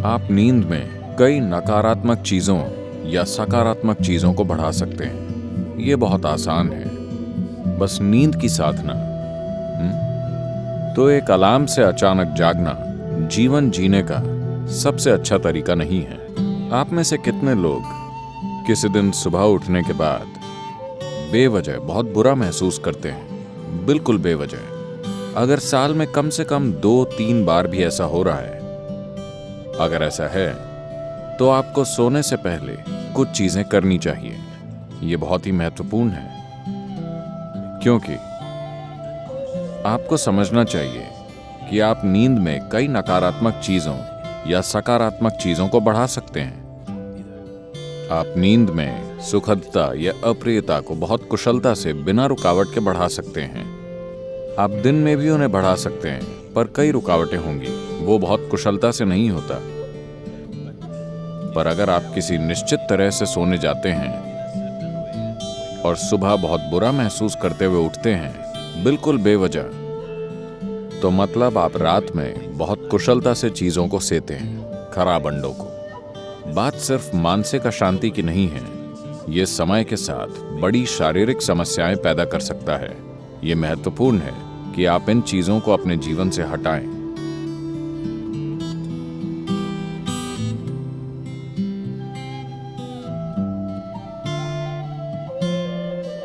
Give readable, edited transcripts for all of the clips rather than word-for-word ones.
आप नींद में कई नकारात्मक चीजों या सकारात्मक चीजों को बढ़ा सकते हैं। ये बहुत आसान है, बस नींद की साधना। तो एक अलार्म से अचानक जागना जीवन जीने का सबसे अच्छा तरीका नहीं है। आप में से कितने लोग किसी दिन सुबह उठने के बाद बेवजह बहुत बुरा महसूस करते हैं? बिल्कुल बेवजह। अगर साल में कम से कम 2-3 बार भी ऐसा हो रहा है, अगर ऐसा है तो आपको सोने से पहले कुछ चीजें करनी चाहिए। ये बहुत ही महत्वपूर्ण है, क्योंकि आपको समझना चाहिए कि आप नींद में कई नकारात्मक चीजों या सकारात्मक चीजों को बढ़ा सकते हैं। आप नींद में सुखदता या अप्रियता को बहुत कुशलता से बिना रुकावट के बढ़ा सकते हैं। आप दिन में भी उन्हें बढ़ा सकते हैं, पर कई रुकावटें होंगी, वो बहुत कुशलता से नहीं होता। पर अगर आप किसी निश्चित तरह से सोने जाते हैं और सुबह बहुत बुरा महसूस करते हुए उठते हैं बिल्कुल बेवजह, तो मतलब आप रात में बहुत कुशलता से चीजों को सेते हैं, खराब अंडों को। बात सिर्फ मानसिक अशांति की नहीं है, ये समय के साथ बड़ी शारीरिक समस्याएं पैदा कर सकता है। ये महत्वपूर्ण है कि आप इन चीजों को अपने जीवन से हटाएं।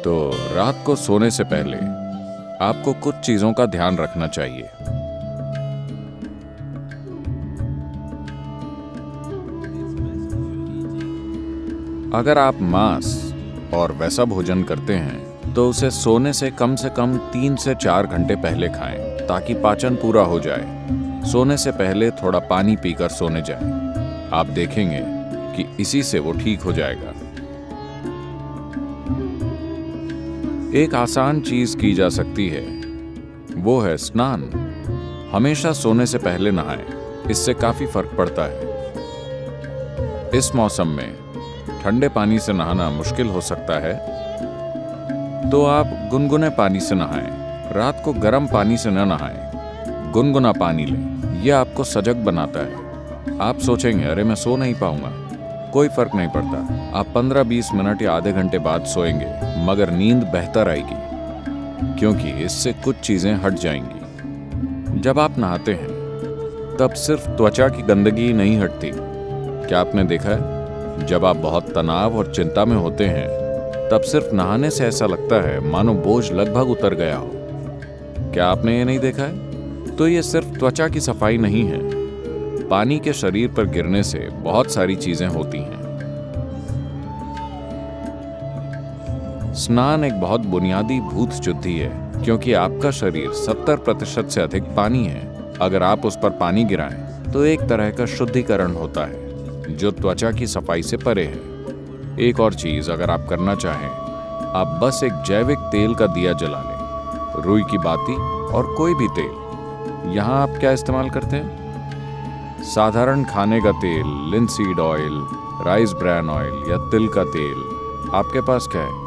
तो रात को सोने से पहले आपको कुछ चीजों का ध्यान रखना चाहिए। अगर आप मांस और वैसा भोजन करते हैं तो उसे सोने से कम 3 से 4 घंटे पहले खाएं, ताकि पाचन पूरा हो जाए। सोने से पहले थोड़ा पानी पीकर सोने जाएं। आप देखेंगे कि इसी से वो ठीक हो जाएगा। एक आसान चीज की जा सकती है, वो है स्नान। हमेशा सोने से पहले नहाएं, इससे काफी फर्क पड़ता है। इस मौसम में ठंडे पानी से नहाना मुश्किल हो सकता है, तो आप गुनगुने पानी से नहाएं। रात को गर्म पानी से न नहाएं, गुनगुना पानी लें। यह आपको सजग बनाता है। आप सोचेंगे, अरे मैं सो नहीं पाऊंगा। कोई फर्क नहीं पड़ता। आप 15-20 मिनट या आधे घंटे बाद सोएंगे, मगर नींद बेहतर आएगी, क्योंकि इससे कुछ चीजें हट जाएंगी। जब आप नहाते हैं तब सिर्फ त्वचा की गंदगी नहीं हटती। क्या आपने देखा है, जब आप बहुत तनाव और चिंता में होते हैं तब सिर्फ नहाने से ऐसा लगता है मानो बोझ लगभग उतर गया हो। क्या आपने ये नहीं देखा है? तो ये सिर्फ त्वचा की सफाई नहीं है, पानी के शरीर पर गिरने से बहुत सारी चीजें होती हैं। स्नान एक बहुत बुनियादी भूत शुद्धि है, क्योंकि आपका शरीर 70% से अधिक पानी है। अगर आप उस पर पानी गिराएं तो एक तरह का शुद्धिकरण होता है, जो त्वचा की सफाई से परे है। एक और चीज अगर आप करना चाहें, आप बस एक जैविक तेल का दिया जला लें, रुई की बाती और कोई भी तेल। यहाँ आप क्या इस्तेमाल करते हैं? साधारण खाने का तेल, linseed oil, rice bran oil या तिल का तेल। आपके पास क्या है?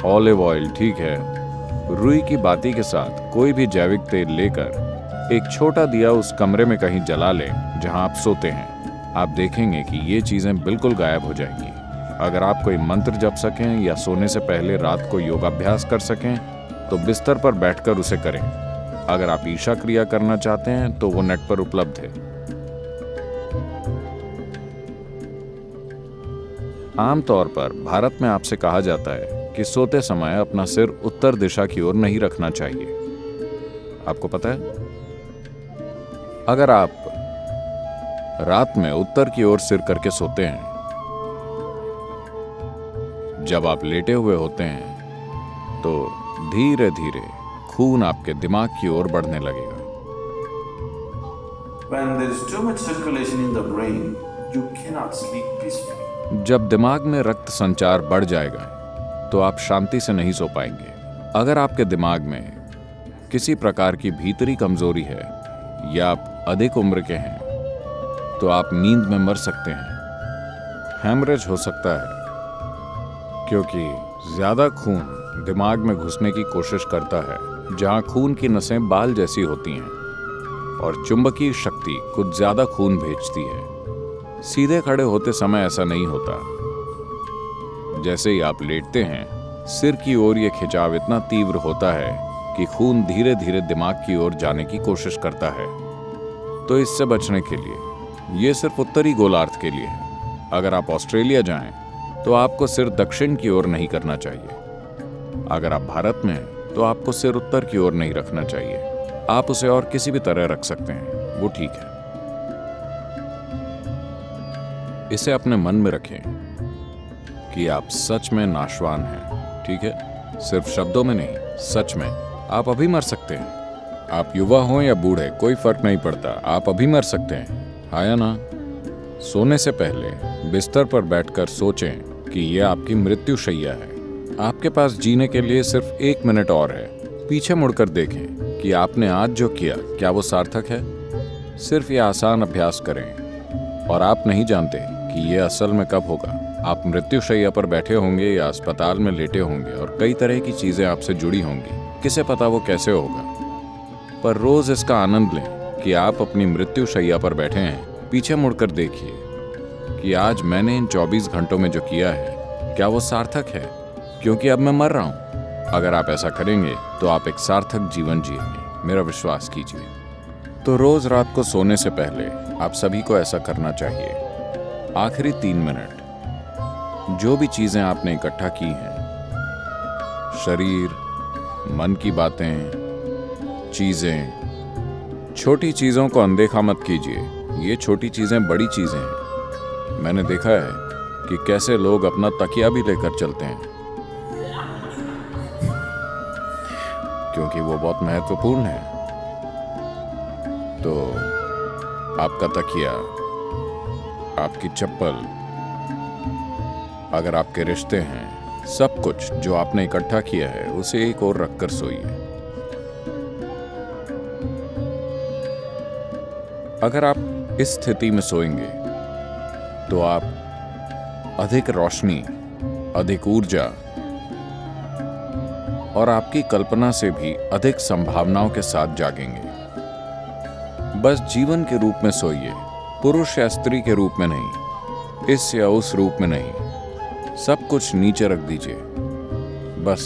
ऑलिव ऑयल, ठीक है। रुई की बाती के साथ कोई भी जैविक तेल लेकर एक छोटा दिया उस कमरे में कहीं जला लें जहां आप सोते हैं। आप देखेंगे कि ये चीजें बिल्कुल गायब हो जाएंगी। अगर आप कोई मंत्र जप सकें या सोने से पहले रात को योगाभ्यास कर सकें तो बिस्तर पर बैठकर उसे करें। अगर आप ईशा क्रिया करना चाहते हैं तो वो नेट पर उपलब्ध है। आमतौर पर भारत में आपसे कहा जाता है कि सोते समय अपना सिर उत्तर दिशा की ओर नहीं रखना चाहिए। आपको पता है? अगर आप रात में उत्तर की ओर सिर करके सोते हैं, जब आप लेटे हुए होते हैं तो धीरे धीरे खून आपके दिमाग की ओर बढ़ने लगेगा। When there is too much circulation in the brain, you cannot sleep peacefully. जब दिमाग में रक्त संचार बढ़ जाएगा तो आप शांति से नहीं सो पाएंगे। अगर आपके दिमाग में किसी प्रकार की भीतरी कमजोरी है या आप अधिक उम्र के हैं तो आप नींद में मर सकते हैं। हेमरेज हो सकता है, क्योंकि ज्यादा खून दिमाग में घुसने की कोशिश करता है जहां खून की नसें बाल जैसी होती हैं। और चुंबकीय शक्ति कुछ ज्यादा खून भेजती है। सीधे खड़े होते समय ऐसा नहीं होता। जैसे ही आप लेटते हैं, सिर की ओर यह खिंचाव इतना तीव्र होता है कि खून धीरे धीरे दिमाग की ओर जाने की कोशिश करता है। तो इससे बचने के लिए यह सिर्फ उत्तरी गोलार्ध के लिए है। अगर आप ऑस्ट्रेलिया जाएं, तो आपको सिर दक्षिण की ओर नहीं करना चाहिए। अगर आप भारत में हैं, तो आपको सिर उत्तर की ओर नहीं रखना चाहिए। आप उसे और किसी भी तरह रख सकते हैं, वो ठीक है। इसे अपने मन में रखें कि आप सच में नाशवान हैं, ठीक है? सिर्फ शब्दों में नहीं, सच में। आप अभी मर सकते हैं। आप युवा हों या बूढ़े, कोई फर्क नहीं पड़ता। आप अभी मर सकते हैं, हाँ या ना? सोने से पहले बिस्तर पर बैठकर सोचें कि यह आपकी मृत्यु शैया है। आपके पास जीने के लिए सिर्फ 1 मिनट और है। पीछे मुड़कर देखें कि आपने आज जो किया, क्या वो सार्थक है? सिर्फ ये आसान अभ्यास करें। और आप नहीं जानते कि यह असल में कब होगा। आप मृत्यु शैया पर बैठे होंगे या अस्पताल में लेटे होंगे और कई तरह की चीजें आपसे जुड़ी होंगी। किसे पता वो कैसे होगा। पर रोज इसका आनंद लें कि आप अपनी मृत्यु शैया पर बैठे हैं। पीछे मुड़कर देखिए कि आज मैंने इन 24 घंटों में जो किया है, क्या वो सार्थक है? क्योंकि अब मैं मर रहा हूं। अगर आप ऐसा करेंगे तो आप एक सार्थक जीवन जिएंगे, मेरा विश्वास कीजिए। तो रोज रात को सोने से पहले आप सभी को ऐसा करना चाहिए। आखिरी 3 मिनट जो भी चीजें आपने इकट्ठा की हैं, शरीर, मन की बातें, चीजें, छोटी चीजों को अनदेखा मत कीजिए। ये छोटी चीजें बड़ी चीजें हैं। मैंने देखा है कि कैसे लोग अपना तकिया भी लेकर चलते हैं, क्योंकि वो बहुत महत्वपूर्ण है। तो आपका तकिया, आपकी चप्पल, अगर आपके रिश्ते हैं, सब कुछ जो आपने इकट्ठा किया है, उसे एक ओर रखकर सोइए। अगर आप इस स्थिति में सोएंगे तो आप अधिक रोशनी, अधिक ऊर्जा और आपकी कल्पना से भी अधिक संभावनाओं के साथ जागेंगे। बस जीवन के रूप में सोइए, पुरुष या स्त्री के रूप में नहीं, इस या उस रूप में नहीं। सब कुछ नीचे रख दीजिए। बस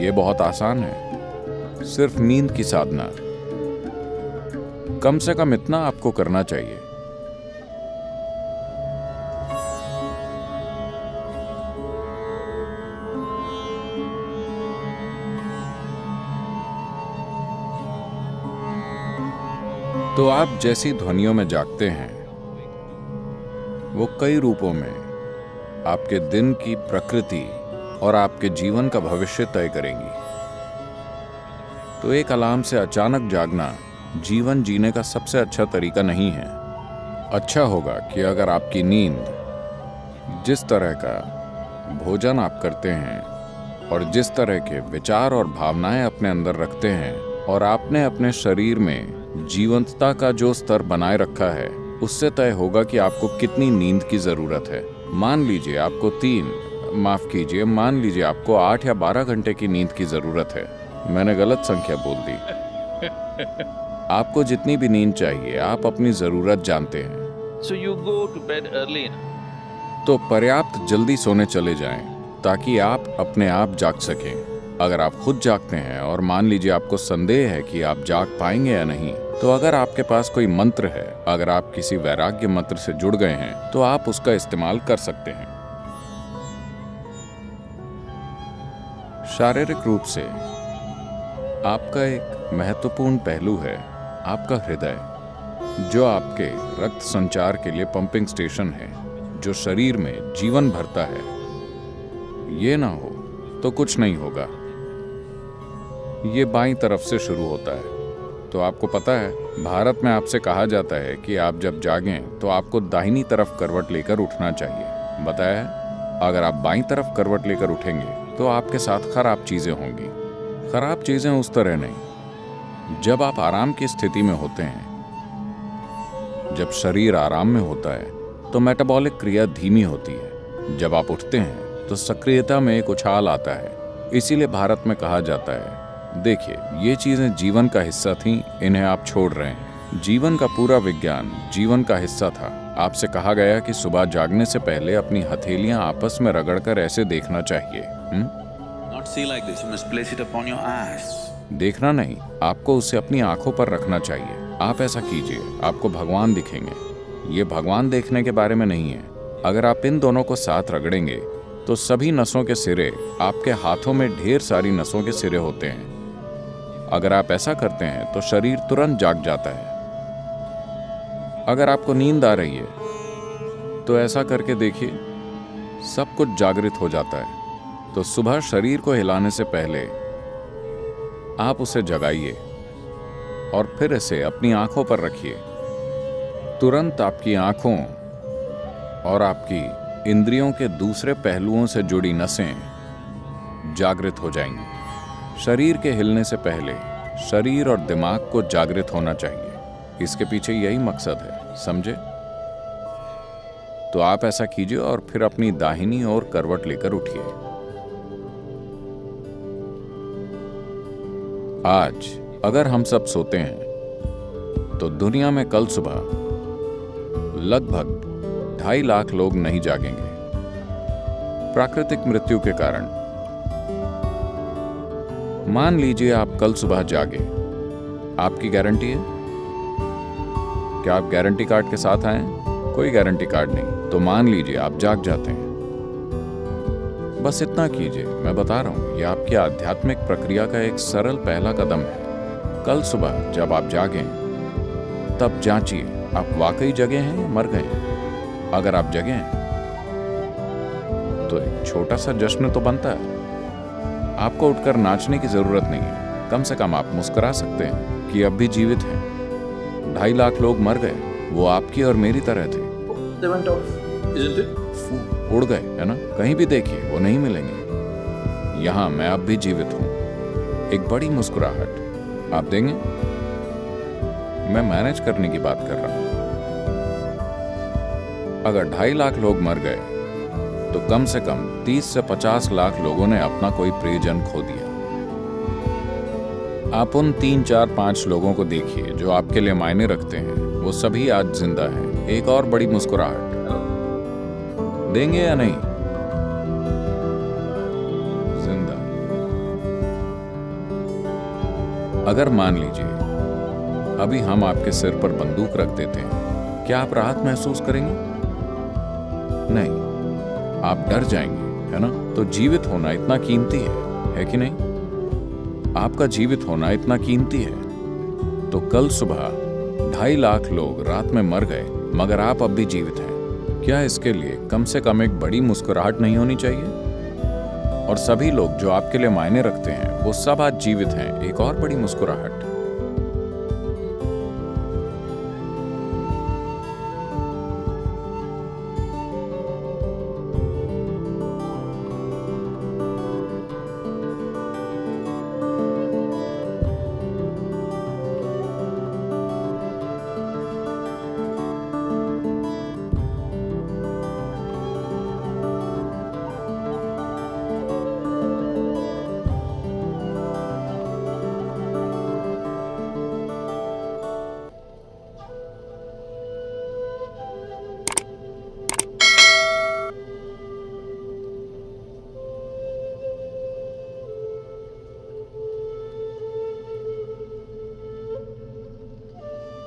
ये बहुत आसान है, सिर्फ नींद की साधना। कम से कम इतना आपको करना चाहिए। तो आप जैसी ध्वनियों में जागते हैं, वो कई रूपों में आपके दिन की प्रकृति और आपके जीवन का भविष्य तय करेंगी। तो एक अलार्म से अचानक जागना जीवन जीने का सबसे अच्छा तरीका नहीं है। अच्छा होगा कि अगर आपकी नींद, जिस तरह का भोजन आप करते हैं और जिस तरह के विचार और भावनाएं अपने अंदर रखते हैं, और आपने अपने शरीर में जीवंतता का जो स्तर बनाए रखा है, उससे तय होगा कि आपको कितनी नींद की जरूरत है। मान लीजिए आपको 8 या 12 घंटे की नींद की जरूरत है। मैंने गलत संख्या बोल दी। आपको जितनी भी नींद चाहिए, आप अपनी जरूरत जानते हैं। So you go to bed early enough. तो पर्याप्त जल्दी सोने चले जाएं, ताकि आप अपने आप जाग सकें। अगर आप खुद जागते हैं और मान लीजिए आपको संदेह है कि आप जाग पाएंगे या नहीं, तो अगर आपके पास कोई मंत्र है, अगर आप किसी वैराग्य मंत्र से जुड़ गए हैं, तो आप उसका इस्तेमाल कर सकते हैं। शारीरिक रूप से आपका एक महत्वपूर्ण पहलू है आपका हृदय, जो आपके रक्त संचार के लिए पंपिंग स्टेशन है, जो शरीर में जीवन भरता है। ये ना हो तो कुछ नहीं होगा। ये बाईं तरफ से शुरू होता है। तो आपको पता है, भारत में आपसे कहा जाता है कि आप जब जागें तो आपको दाहिनी तरफ करवट लेकर उठना चाहिए। बताया है, अगर आप बाईं तरफ करवट लेकर उठेंगे तो आपके साथ खराब चीजें होंगी। खराब चीजें उस तरह नहीं। जब आप आराम की स्थिति में होते हैं, जब शरीर आराम में होता है, तो मेटाबॉलिक क्रिया धीमी होती है। जब आप उठते हैं तो सक्रियता में एक उछाल आता है। इसीलिए भारत में कहा जाता है देखिए, ये चीजें जीवन का हिस्सा थीं, इन्हें आप छोड़ रहे हैं। जीवन का पूरा विज्ञान जीवन का हिस्सा था। आपसे कहा गया कि सुबह जागने से पहले अपनी हथेलियां आपस में रगड़कर ऐसे देखना चाहिए। Not see like this. You must place it upon your eyes. देखना नहीं, आपको उसे अपनी आंखों पर रखना चाहिए। आप ऐसा कीजिए, आपको भगवान दिखेंगे। ये भगवान देखने के बारे में नहीं है। अगर आप इन दोनों को साथ रगड़ेंगे तो सभी नसों के सिरे, आपके हाथों में ढेर सारी नसों के सिरे होते हैं। अगर आप ऐसा करते हैं तो शरीर तुरंत जाग जाता है। अगर आपको नींद आ रही है तो ऐसा करके देखिए, सब कुछ जागृत हो जाता है। तो सुबह शरीर को हिलाने से पहले आप उसे जगाइए और फिर इसे अपनी आंखों पर रखिए। तुरंत आपकी आंखों और आपकी इंद्रियों के दूसरे पहलुओं से जुड़ी नसें जागृत हो जाएंगी। शरीर के हिलने से पहले शरीर और दिमाग को जागृत होना चाहिए। इसके पीछे यही मकसद है, समझे? तो आप ऐसा कीजिए और फिर अपनी दाहिनी ओर करवट लेकर उठिए। आज अगर हम सब सोते हैं तो दुनिया में कल सुबह लगभग 2.5 लाख लोग नहीं जागेंगे प्राकृतिक मृत्यु के कारण। मान लीजिए आप कल सुबह जागे, आपकी गारंटी है? क्या आप गारंटी कार्ड के साथ आए? कोई गारंटी कार्ड नहीं। तो मान लीजिए आप जाग जाते हैं। बस इतना कीजिए, मैं बता रहा हूं, यह आपकी आध्यात्मिक प्रक्रिया का एक सरल पहला कदम है। कल सुबह जब आप जागें तब जांचिए आप वाकई जगे हैं, मर गए। अगर आप जगे हैं तो एक छोटा सा जश्न तो बनता है। आपको उठकर नाचने की जरूरत नहीं है। कम से कम आप मुस्कुरा सकते हैं कि अब भी जीवित हैं। 2.5 लाख लोग मर गए, वो आपकी और मेरी तरह थे। They went off, isn't it? उड़ गए, है ना? कहीं भी देखिए वो नहीं मिलेंगे। यहां मैं अब भी जीवित हूं। एक बड़ी मुस्कुराहट आप देंगे? मैं मैनेज करने की बात कर रहा हूं। अगर 2.5 लाख लोग मर गए तो कम से कम 30 से 50 लाख लोगों ने अपना कोई प्रियजन खो दिया। आप उन 3, 4, 5 लोगों को देखिए जो आपके लिए मायने रखते हैं, वो सभी आज जिंदा हैं। एक और बड़ी मुस्कुराहट देंगे या नहीं? जिंदा। अगर मान लीजिए अभी हम आपके सिर पर बंदूक रख देते हैं, क्या आप राहत महसूस करेंगे? नहीं, आप डर जाएंगे, है ना? तो जीवित होना इतना कीमती है कि नहीं? आपका जीवित होना इतना कीमती है। तो कल सुबह 2.5 लाख लोग रात में मर गए, मगर आप अब भी जीवित हैं। क्या इसके लिए कम से कम एक बड़ी मुस्कुराहट नहीं होनी चाहिए? और सभी लोग जो आपके लिए मायने रखते हैं, वो सब आज जीवित हैं। एक और बड़ी मुस्कुराहट।